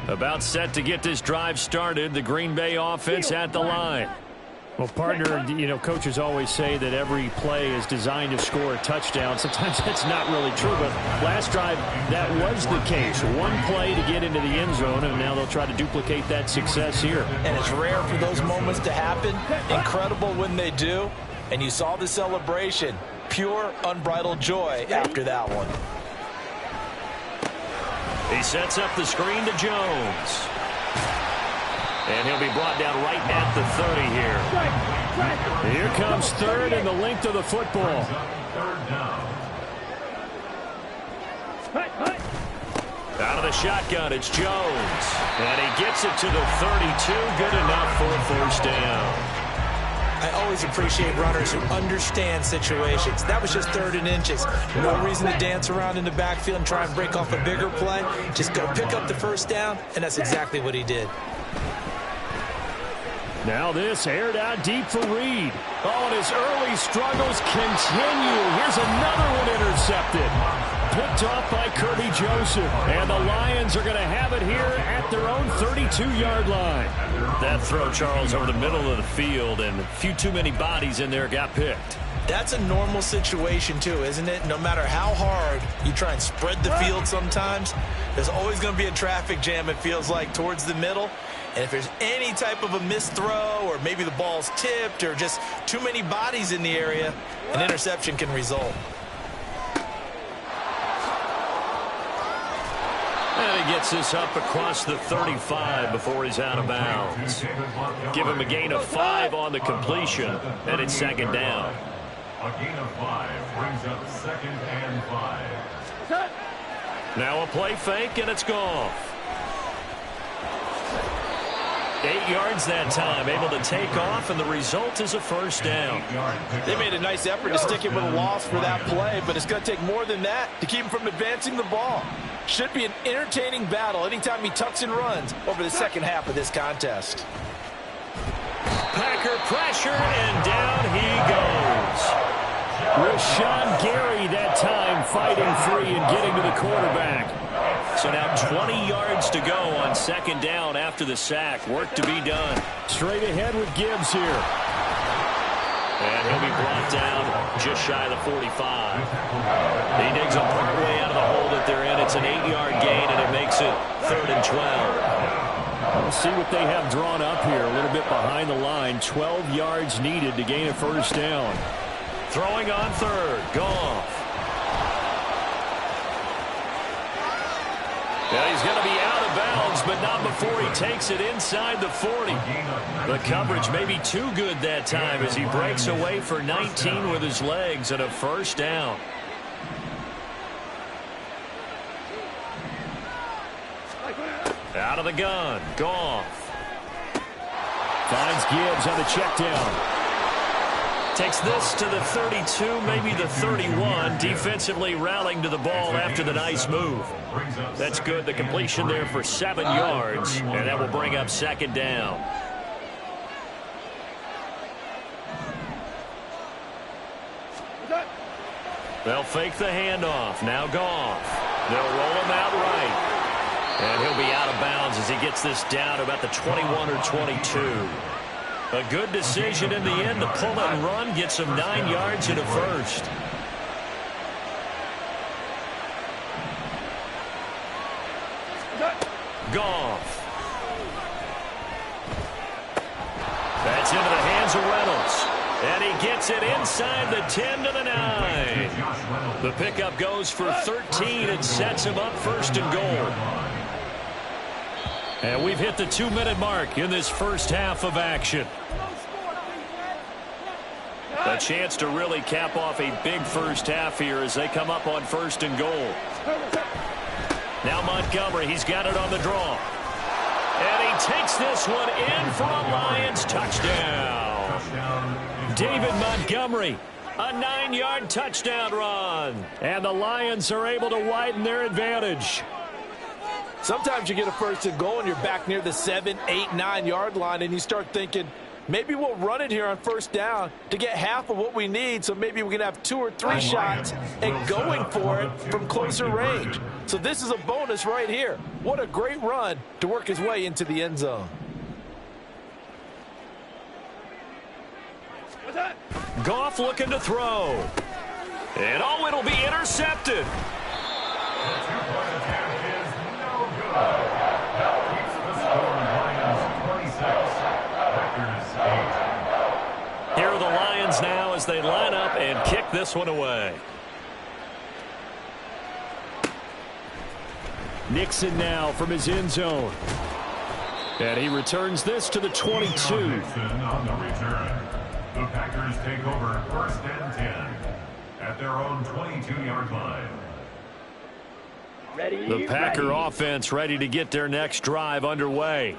About set to get this drive started. The Green Bay offense at the line. Well, partner, you know, coaches always say that every play is designed to score a touchdown. Sometimes that's not really true, but last drive, that was the case. One play to get into the end zone, and now they'll try to duplicate that success here. And it's rare for those moments to happen. Incredible when they do. And you saw the celebration. Pure, unbridled joy after that one. He sets up the screen to Jones. And he'll be brought down right at the 30 here. Here comes third and the length of the football. Out of the shotgun, it's Jones. And he gets it to the 32. Good enough for a first down. I always appreciate runners who understand situations. That was just 3rd and inches. No reason to dance around in the backfield and try and break off a bigger play. Just go pick up the first down, and that's exactly what he did. Now this aired out deep for Reed. Oh, and his early struggles continue. Here's another one intercepted. Picked off by Kirby Joseph. And the Lions are going to have it here at their own 32-yard line. That throw, Charles, over the middle of the field, and a few too many bodies in there got picked. That's a normal situation, too, isn't it? No matter how hard you try and spread the field sometimes, there's always going to be a traffic jam, it feels like, towards the middle. And if there's any type of a missed throw or maybe the ball's tipped or just too many bodies in the area, an interception can result. And he gets this up across the 35 before he's out of bounds. Give him a gain of 5 on the completion, and it's second down. A gain of 5 brings up 2nd and 5. Now a play fake, and it's gone. 8 yards that time, able to take off, and the result is a first down. They made a nice effort to stick him with a loss for that play, but it's going to take more than that to keep him from advancing the ball. Should be an entertaining battle anytime he tucks and runs over the second half of this contest. Packer pressure, and down he goes. Rashawn Gary that time fighting free and getting to the quarterback. So now 20 yards to go on second down after the sack. Work to be done. Straight ahead with Gibbs here. And he'll be brought down just shy of the 45. He digs them partway out of the hole that they're in. It's an 8-yard gain, and it makes it 3rd and 12. We'll see what they have drawn up here. A little bit behind the line. 12 yards needed to gain a first down. Throwing on third. Goff. Yeah, he's going to be out of bounds, but not before he takes it inside the 40. The coverage may be too good that time as he breaks away for 19 with his legs and a first down. Out of the gun. Goff. Finds Gibbs on the check down. Takes this to the 32, maybe the 31. Defensively rallying to the ball after the nice move. That's good. The completion there for 7 yards, and that will bring up second down. They'll fake the handoff. Now Goff. They'll roll him out right. And he'll be out of bounds as he gets this down to about the 21 or 22. A good decision in the end to pull and run, gets him 9 yards and a first. Goff. That's into the hands of Reynolds. And he gets it inside the 10 to the 9. The pickup goes for 13 and sets him up first and goal. And we've hit the 2-minute mark in this first half of action. A chance to really cap off a big first half here as they come up on first and goal. Now Montgomery, he's got it on the draw. And he takes this one in for a Lions touchdown. David Montgomery, a 9-yard touchdown run. And the Lions are able to widen their advantage. Sometimes you get a first and goal and you're back near the 7, 8, 9-yard line and you start thinking, maybe we'll run it here on first down to get half of what we need, so maybe we can have 2 or 3 shots and going for it from closer range. So this is a bonus right here. What a great run to work his way into the end zone. Goff looking to throw. And oh, it'll be intercepted. Here are the Lions now as they line up and kick this one away. Nixon now from his end zone. And he returns this to the 22. On the return. The Packers take over first and 10 at their own 22-yard line. The Packer offense ready to get their next drive underway.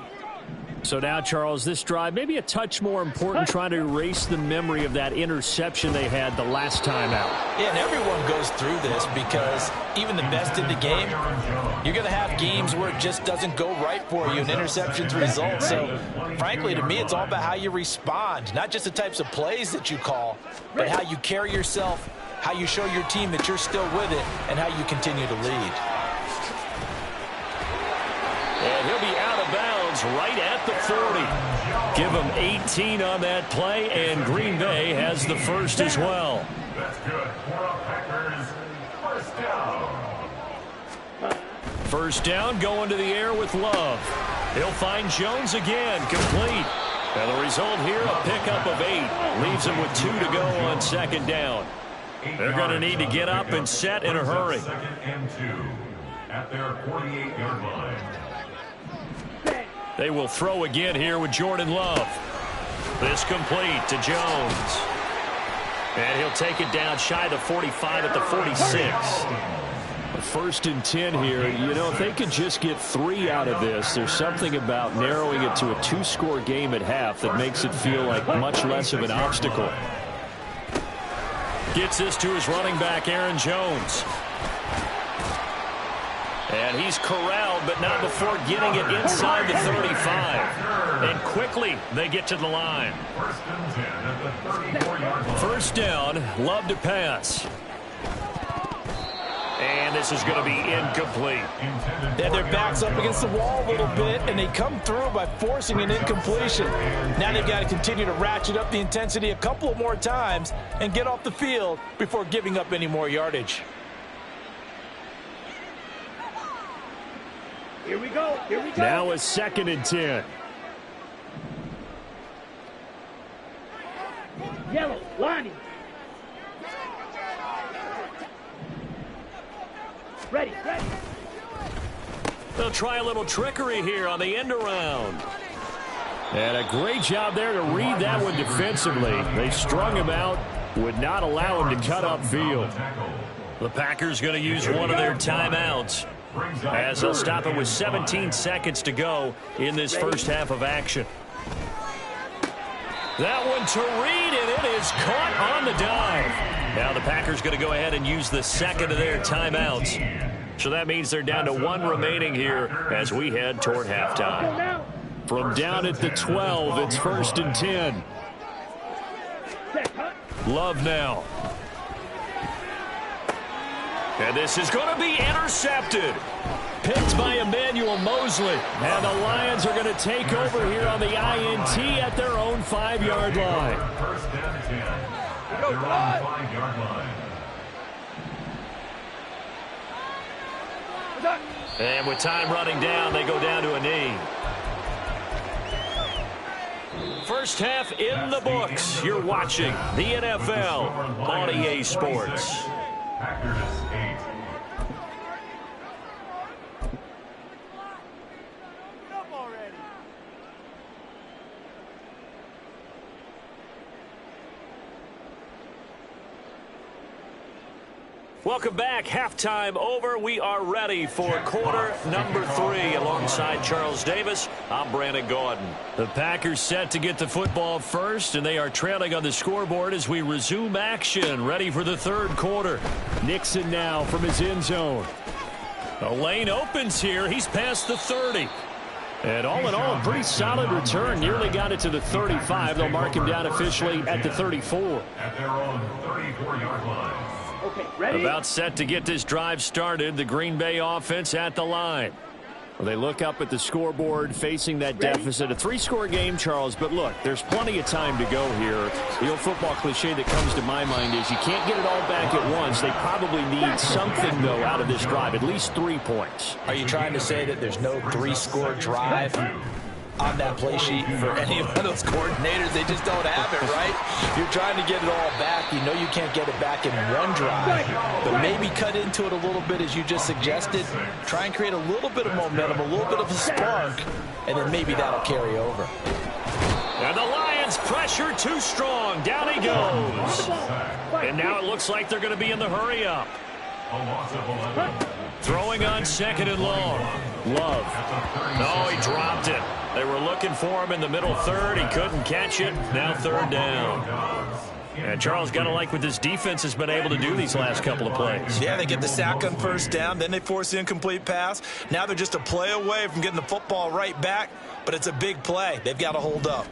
So now, Charles, this drive maybe a touch more important, trying to erase the memory of that interception they had the last time out. Yeah, and everyone goes through this because even the best in the game, you're going to have games where it just doesn't go right for you and interceptions result. So, frankly, to me, it's all about how you respond, not just the types of plays that you call, but how you carry yourself, how you show your team that you're still with it, and how you continue to lead. And he'll be out of bounds right at the 40. Give him 18 on that play, and Green Bay has the first as well. That's good for the Packers. First down. First down going to the air with Love. He'll find Jones again, complete. And the result here, a pickup of 8. Leaves him with 2 to go on second down. They're going to need to get up and set in a hurry. Second and 2 at their 48-yard line. They will throw again here with Jordan Love. This complete to Jones. And he'll take it down shy the 45 at the 46. First and 10 here. You know, if they could just get 3 out of this, there's something about narrowing it to a 2-score game at half that makes it feel like much less of an obstacle. Gets this to his running back, Aaron Jones. And he's corralled, but not before getting it inside the 35. And quickly, they get to the line. First and 10 at the 34-yard line. First down, Love to pass. And this is going to be incomplete. Yeah, their back's up against the wall a little bit, and they come through by forcing an incompletion. Now they've got to continue to ratchet up the intensity a couple of more times and get off the field before giving up any more yardage. Here we go. Here we go. Now a second and 10. Yellow, Lonnie. Ready, ready. They'll try a little trickery here on the end around. And a great job there to read that one defensively. They strung him out, would not allow him to cut upfield. The Packers going to use one of their timeouts, as they'll stop it with 17 seconds to go in this first half of action. That one to Reed, and it is caught on the dive. Now the Packers going to go ahead and use the second of their timeouts. So that means they're down to 1 remaining here as we head toward halftime. From down at the 12, it's first and 10. Love now. And this is going to be intercepted. Picked by Emmanuel Mosley. And the Lions are going to take over here on the INT at their own 5-yard line. First and 10 at their own 5-yard line. And with time running down, they go down to a knee. First half in the books. You're watching the NFL on EA Sports. Packers 8. Welcome back. Halftime over. We are ready for quarter number 3. Alongside Charles Davis, I'm Brandon Gaudin. The Packers set to get the football first, and they are trailing on the scoreboard as we resume action. Ready for the third quarter. Nixon now from his end zone. A lane opens here. He's past the 30. And all in all, a pretty solid return. Nearly got it to the 35. They'll mark him down officially at the 34. At their own 34-yard line. About set to get this drive started. The Green Bay offense at the line. Well, they look up at the scoreboard facing that deficit. A 3-score game, Charles. But look, there's plenty of time to go here. The old football cliche that comes to my mind is you can't get it all back at once. They probably need something, though, out of this drive. At least 3 points. Are you trying to say that there's no 3-score drive on that play sheet for any of those coordinators? They just don't have it, right? You're trying to get it all back. You know you can't get it back in one drive, but maybe cut into it a little bit as you just suggested. Try and create a little bit of momentum, a little bit of a spark, and then maybe that'll carry over. And the Lions pressure too strong. Down he goes. And now it looks like they're going to be in the hurry up. A loss of 11. Throwing on second and long. Love. No, he dropped it. They were looking for him in the middle third. He couldn't catch it. Now third down. And Charles, got to like what this defense has been able to do these last couple of plays. Yeah, they get the sack on first down. Then they force the incomplete pass. Now they're just a play away from getting the football right back. But it's a big play. They've got to hold up.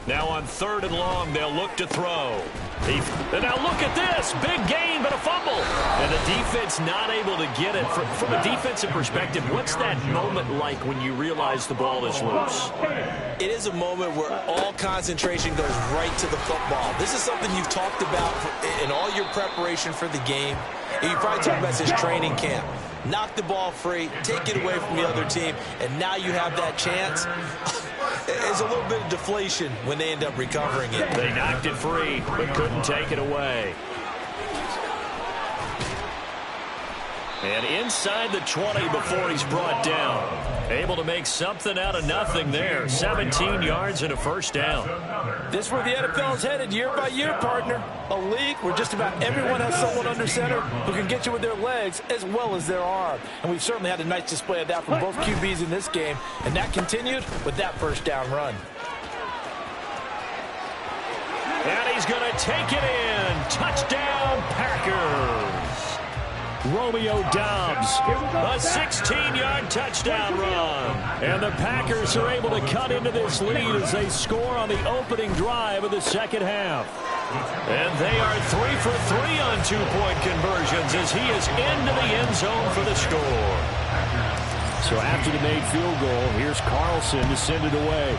Now on third and long, they'll look to throw. And now look at this. Big gain, but a fumble. And the defense not able to get it. From a defensive perspective, what's that moment like when you realize the ball is loose? It is a moment where all concentration goes right to the football. This is something you've talked about in all your preparation for the game. And you probably talked about this training camp. Knock the ball free, take it away from the other team, and now you have that chance. It's a little bit of deflation when they end up recovering it. They knocked it free, but couldn't take it away. And inside the 20 before he's brought down. Able to make something out of nothing there. 17 yards and a first down. This is where the NFL is headed year by year, partner. A league where just about everyone has someone under center who can get you with their legs as well as their arm. And we've certainly had a nice display of that from both QBs in this game. And that continued with that first down run. And he's going to take it in. Touchdown, Packers. Romeo Doubs, a 16-yard touchdown run. And the Packers are able to cut into this lead as they score on the opening drive of the second half. And they are 3 for 3 on two-point conversions as he is into the end zone for the score. So after the made field goal, here's Carlson to send it away.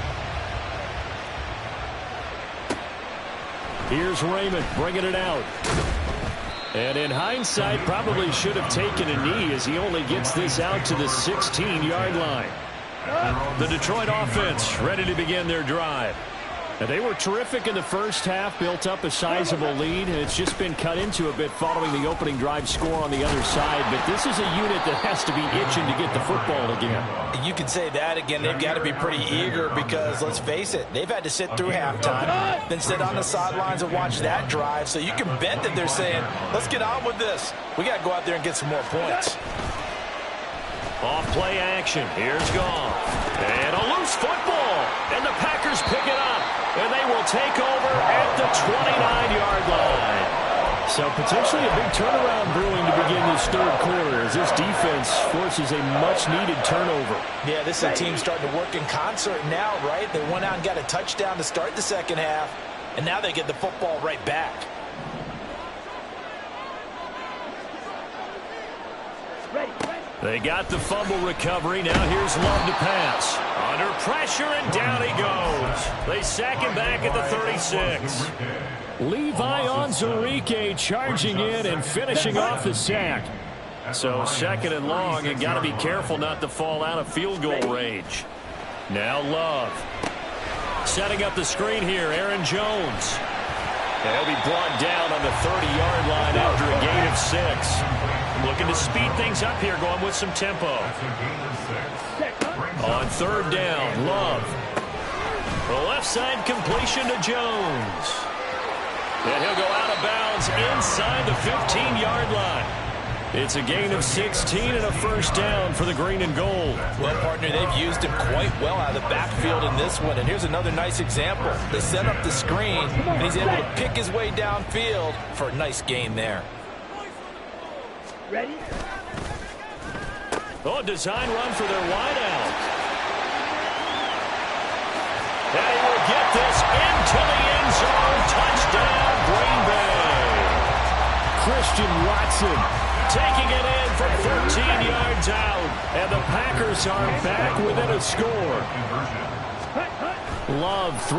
Here's Raymond bringing it out. And in hindsight, probably should have taken a knee as he only gets this out to the 16-yard line. The Detroit offense ready to begin their drive. And they were terrific in the first half, built up a sizable lead, and it's just been cut into a bit following the opening drive score on the other side. But this is a unit that has to be itching to get the football again. You can say that again. They've got to be pretty eager because, let's face it, they've had to sit through halftime, then sit on the sidelines and watch that drive. So you can bet that they're saying, let's get on with this. We got to go out there and get some more points. Off play action. Here's Goff. And a loose football. And the Packers pick it up. And they will take over at the 29-yard line. So potentially a big turnaround brewing to begin this third quarter as this defense forces a much-needed turnover. Yeah, this is a team starting to work in concert now, right? They went out and got a touchdown to start the second half, and now they get the football right back. They got the fumble recovery. Now here's Love to pass. Under pressure, and down he goes. They sack him back at the 36. Levi Onwuzurike charging in and finishing off the sack. So second and long, and got to be careful not to fall out of field goal range. Now Love. Setting up the screen here, Aaron Jones. And he'll be brought down on the 30-yard line after a gain of 6. Looking to speed things up here, going with some tempo. On third down, Love. The left side completion to Jones. And he'll go out of bounds inside the 15-yard line. It's a gain of 16 and a first down for the green and gold. Well, partner, they've used him quite well out of the backfield in this one. And here's another nice example. They set up the screen, and he's able to pick his way downfield for a nice gain there. Ready? Oh, design run for their wideout. And he will get this into the end zone. Touchdown, Green Bay. Christian Watson taking it in from 13 yards out. And the Packers are back within a score. Love throws.